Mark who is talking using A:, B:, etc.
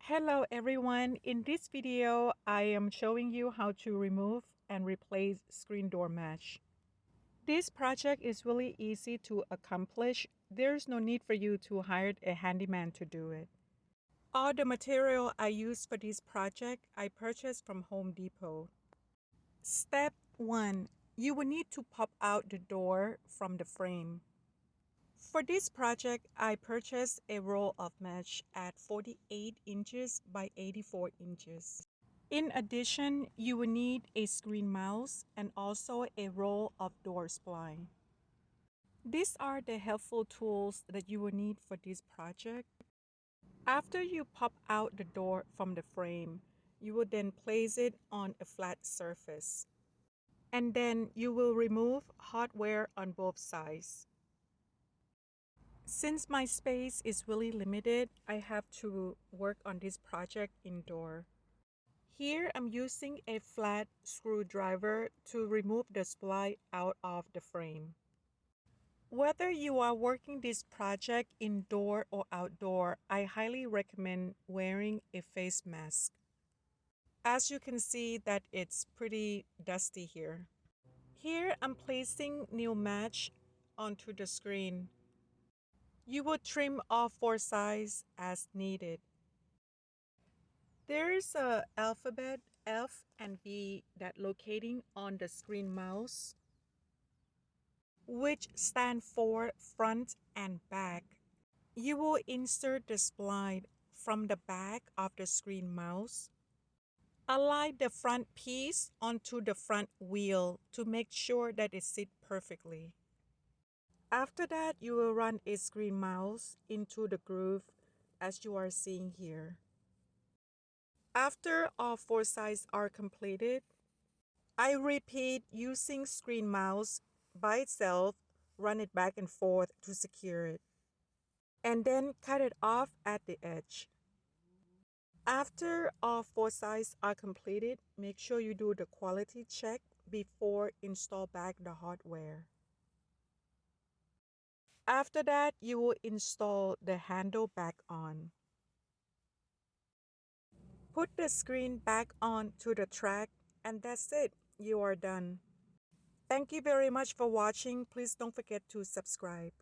A: Hello everyone, in this video I am showing you how to remove and replace screen door mesh. This project is really easy to accomplish. There's no need for you to hire a handyman to do it. All the material I used for this project I purchased from Home Depot. Step 1. You will need to pop out the door from the frame. For this project, I purchased a roll of mesh at 48 inches by 84 inches. In addition, you will need a screen mouse and also a roll of door spline. These are the helpful tools that you will need for this project. After you pop out the door from the frame, you will then place it on a flat surface. And then you will remove hardware on both sides. Since my space is really limited, I have to work on this project indoor. Here I'm using a flat screwdriver to remove the spline out of the frame. Whether you are working this project indoor or outdoor, I highly recommend wearing a face mask. As you can see that it's pretty dusty here. Here I'm placing new mesh onto the screen. You will trim off 4 sides as needed. There is a alphabet F and B that locating on the screen mouse, which stand for front and back. You will insert the spline from the back of the screen mouse. Align the front piece onto the front wheel to make sure that it sits perfectly. After that, you will run a screen mouse into the groove as you are seeing here. After all 4 sides are completed, I repeat using screen mouse by itself, run it back and forth to secure it, and then cut it off at the edge. After all 4 sides are completed, make sure you do the quality check before install back the hardware. After that, you will install the handle back on. Put the screen back on to the track, and that's it. You are done. Thank you very much for watching. Please don't forget to subscribe.